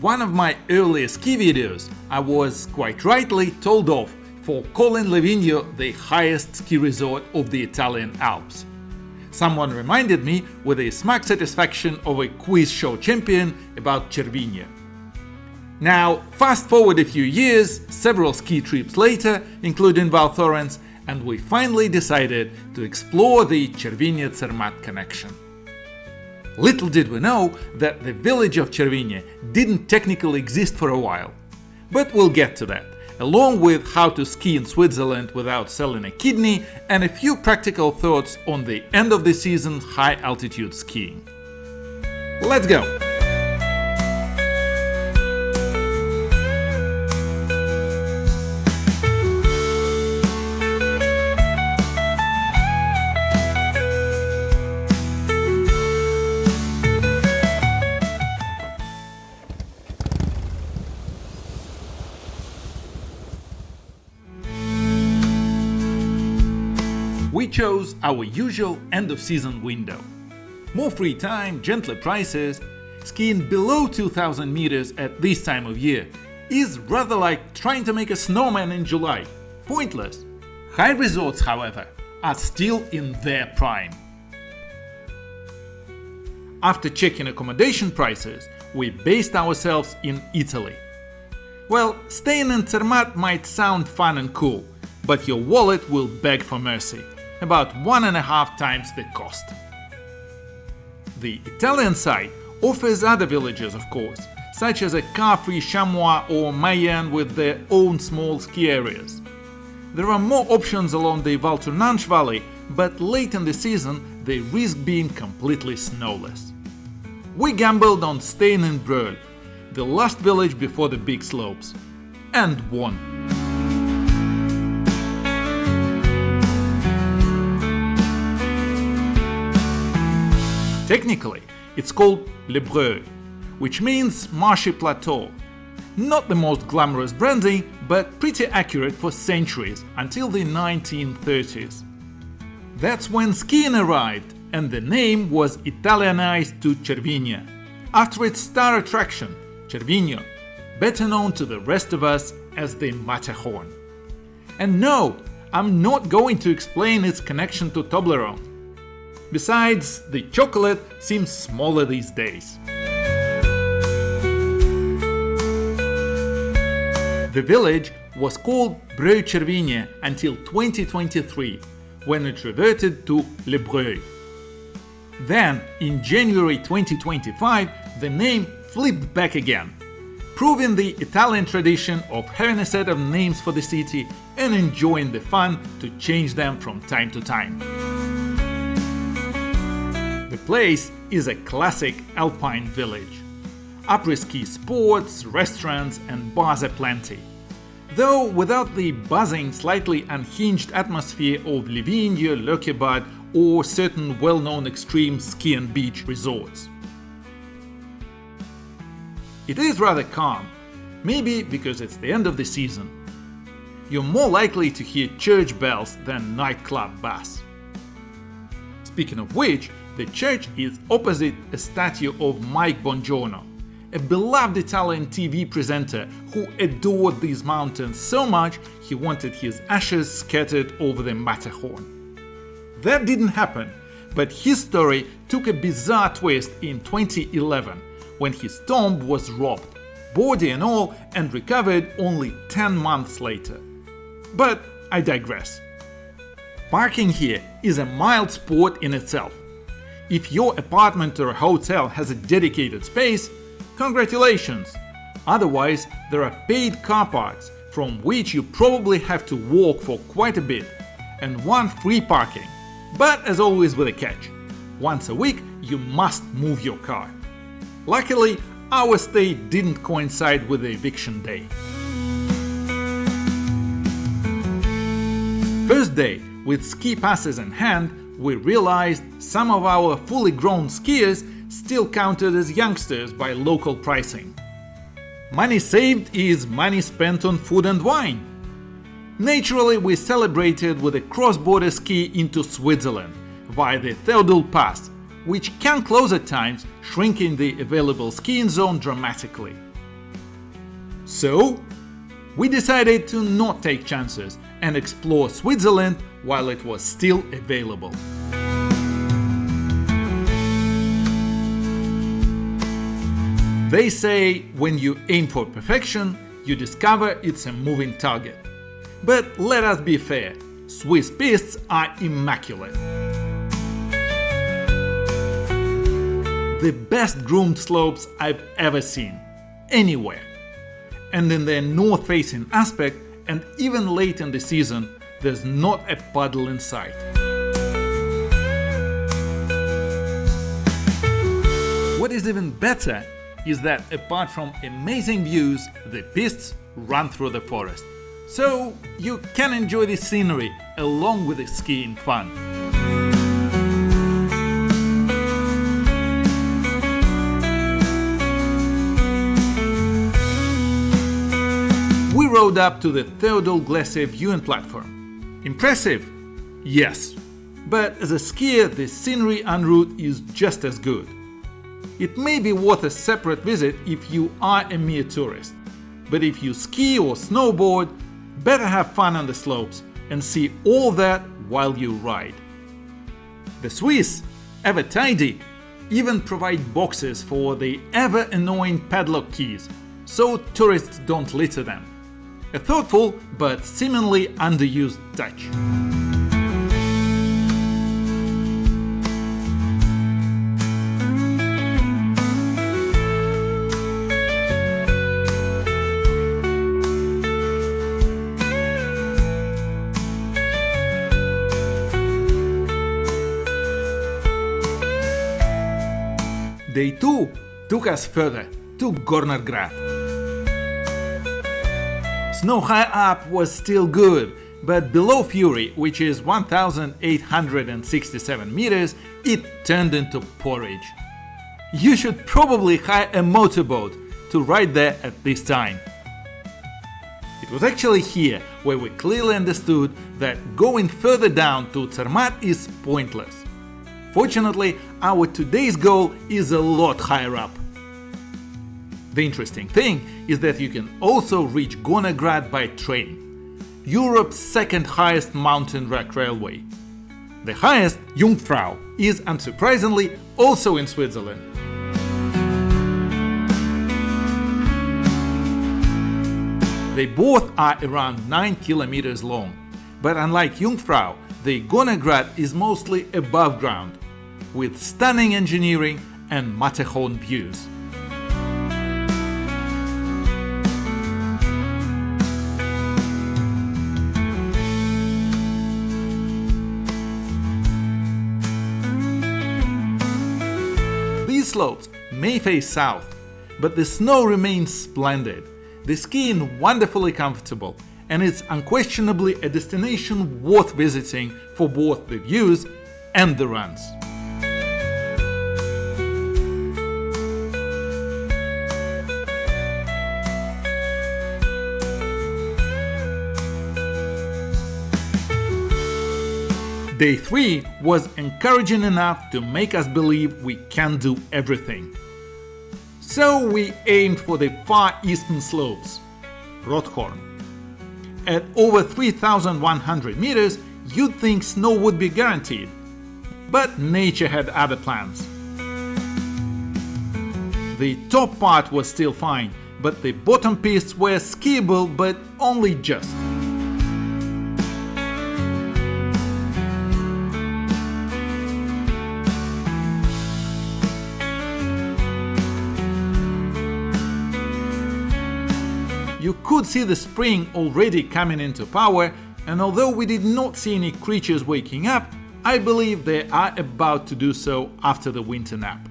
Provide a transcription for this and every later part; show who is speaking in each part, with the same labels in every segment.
Speaker 1: one of my earlier ski videos, I was quite rightly told off for calling Livigno the highest ski resort of the Italian Alps. Someone reminded me with the smug satisfaction of a quiz show champion about Cervinia. Now, fast forward a few years, several ski trips later, including Rothorns, and we finally decided to explore the Cervinia and Zermatt connection. Little did we know that the village of Cervinia didn't technically exist for a while. But we'll get to that, along with how to ski in Switzerland without selling a kidney and a few practical thoughts on the end of the season high altitude skiing. Let's go! We chose our usual end-of-season window. More free time, gentler prices. Skiing below 2000 meters at this time of year is rather like trying to make a snowman in July. Pointless. High resorts, however, are still in their prime. After checking accommodation prices, we based ourselves in Italy. Well, staying in Zermatt might sound fun and cool, but your wallet will beg for mercy. About 1.5 times the cost. The Italian side offers other villages, of course, such as a car-free Chamois or Mayenne with their own small ski areas. There are more options along the Val Tournanche Valley, but late in the season they risk being completely snowless. We gambled on staying in Breuil, the last village before the big slopes, and won. Technically, it's called Le Breuil, which means marshy plateau. Not the most glamorous branding, but pretty accurate for centuries, until the 1930s. That's when skiing arrived, and the name was Italianized to Cervinia, after its star attraction, Cervigno, better known to the rest of us as the Matterhorn. And no, I'm not going to explain its connection to Toblerone. Besides, the chocolate seems smaller these days. The village was called Breuil Cervinia until 2023, when it reverted to Le Breuil. Then, in January 2025, the name flipped back again, proving the Italian tradition of having a set of names for the city and enjoying the fun to change them from time to time. The place is a classic alpine village. Après-ski sports, restaurants and bars aplenty. Though without the buzzing, slightly unhinged atmosphere of Livigno, Lökebad or certain well-known extreme ski and beach resorts. It is rather calm, maybe because it's the end of the season. You're more likely to hear church bells than nightclub bass. Speaking of which, the church is opposite a statue of Mike Bongiorno, a beloved Italian TV presenter who adored these mountains so much he wanted his ashes scattered over the Matterhorn. That didn't happen, but his story took a bizarre twist in 2011 when his tomb was robbed, body and all, and recovered only 10 months later. But I digress. Parking here is a mild sport in itself. If your apartment or a hotel has a dedicated space, congratulations! Otherwise, there are paid car parks from which you probably have to walk for quite a bit, and one free parking. But as always with a catch, once a week you must move your car. Luckily, our stay didn't coincide with the eviction day. First day, with ski passes in hand, we realized some of our fully grown skiers still counted as youngsters by local pricing. Money saved is money spent on food and wine. Naturally, we celebrated with a cross-border ski into Switzerland via the Theodul Pass, which can close at times, shrinking the available skiing zone dramatically. So, we decided to not take chances and explore Switzerland while it was still available. They say when you aim for perfection, you discover it's a moving target. But let us be fair, Swiss pistes are immaculate. The best groomed slopes I've ever seen, anywhere. And in their north-facing aspect, and even late in the season, there's not a puddle in sight. What is even better is that apart from amazing views, the pistes run through the forest. So you can enjoy the scenery along with the skiing fun. We rode up to the Theodul Glacier viewing platform. Impressive? Yes. But as a skier, the scenery en route is just as good. It may be worth a separate visit if you are a mere tourist. But if you ski or snowboard, better have fun on the slopes and see all that while you ride. The Swiss, ever tidy, even provide boxes for the ever annoying padlock keys, so tourists don't litter them. A thoughtful but seemingly underused touch. Day 2 took us further, to Gornergrat. Snow high up was still good, but below Fury, which is 1,867 meters, it turned into porridge. You should probably hire a motorboat to ride there at this time. It was actually here where we clearly understood that going further down to Zermatt is pointless. Fortunately, our today's goal is a lot higher up. The interesting thing is that you can also reach Gornergrat by train, Europe's second highest mountain rack railway. The highest, Jungfrau, is unsurprisingly also in Switzerland. They both are around 9 kilometers long, but unlike Jungfrau, the Gornergrat is mostly above ground, with stunning engineering and Matterhorn views. These slopes may face south, but the snow remains splendid, the skiing wonderfully comfortable, and it's unquestionably a destination worth visiting for both the views and the runs. Day 3 was encouraging enough to make us believe we can do everything. So we aimed for the far eastern slopes, Rothorn. At over 3,100 meters, you'd think snow would be guaranteed. But nature had other plans. The top part was still fine, but the bottom pistes were skiable, but only just. You could see the spring already coming into power, and although we did not see any creatures waking up, I believe they are about to do so after the winter nap.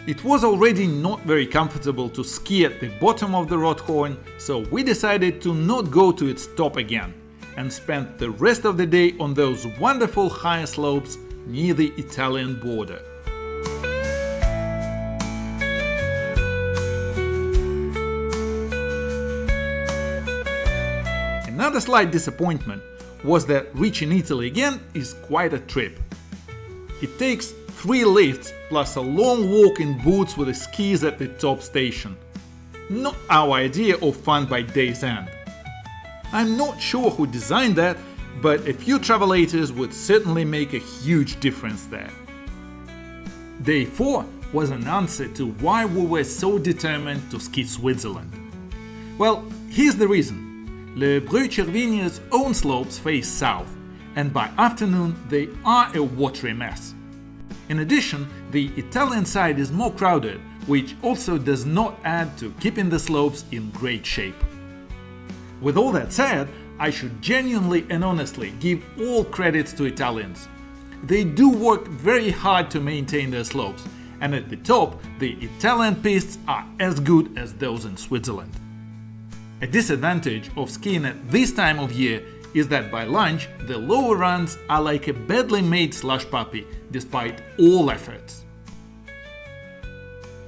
Speaker 1: It was already not very comfortable to ski at the bottom of the Rothorn, so we decided to not go to its top again, and spent the rest of the day on those wonderful higher slopes near the Italian border. Another slight disappointment was that reaching Italy again is quite a trip. It takes 3 lifts plus a long walk in boots with the skis at the top station. not our idea of fun by day's end. I'm not sure who designed that, but a few travelators would certainly make a huge difference there. Day 4 was an answer to why we were so determined to ski Switzerland. Well, here's the reason. Le Breuil-Cervinia's own slopes face south, and by afternoon they are a watery mess. In addition, the Italian side is more crowded, which also does not add to keeping the slopes in great shape. With all that said, I should genuinely and honestly give all credits to Italians. They do work very hard to maintain their slopes, and at the top, the Italian pistes are as good as those in Switzerland. A disadvantage of skiing at this time of year is that by lunch, the lower runs are like a badly made slush puppy, despite all efforts.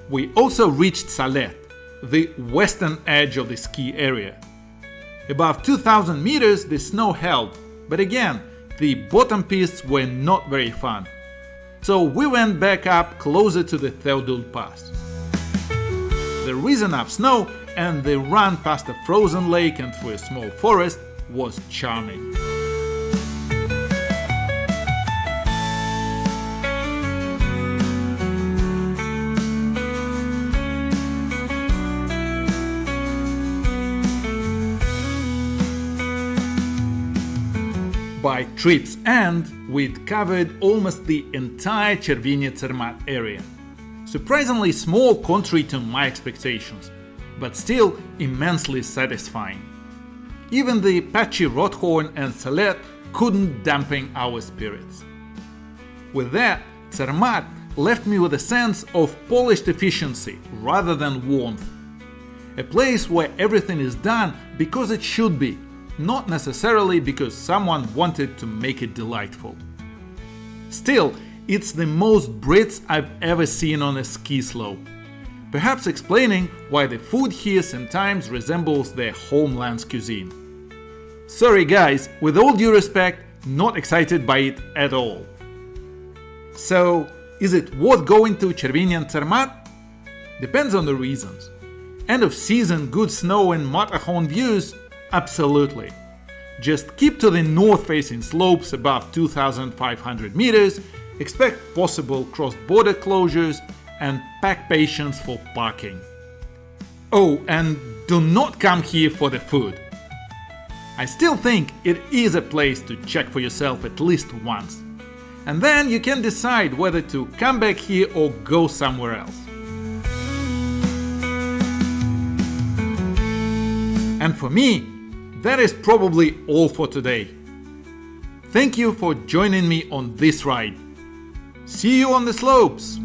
Speaker 1: We also reached Salette, the western edge of the ski area. Above 2,000 meters, the snow held, but again, the bottom pistes were not very fun. So we went back up closer to the Theodul Pass. The reason enough snow and the run past a frozen lake and through a small forest was charming. By trip's end, we'd covered almost the entire Cervinia and Zermatt area. Surprisingly small contrary to my expectations, but still immensely satisfying. Even the patchy Rothorn and Salette couldn't dampen our spirits. With that, Zermatt left me with a sense of polished efficiency rather than warmth. A place where everything is done because it should be, not necessarily because someone wanted to make it delightful. Still, it's the most Brits I've ever seen on a ski slope, perhaps explaining why the food here sometimes resembles their homeland's cuisine. Sorry guys, with all due respect, not excited by it at all. So, is it worth going to Cervinia and Zermatt? Depends on the reasons. End of season good snow and Matterhorn views? Absolutely. Just keep to the north-facing slopes above 2,500 meters, expect possible cross-border closures, and pack patience for parking. Oh, and do not come here for the food. I still think it is a place to check for yourself at least once. And then you can decide whether to come back here or go somewhere else. And for me, that is probably all for today. Thank you for joining me on this ride. See you on the slopes!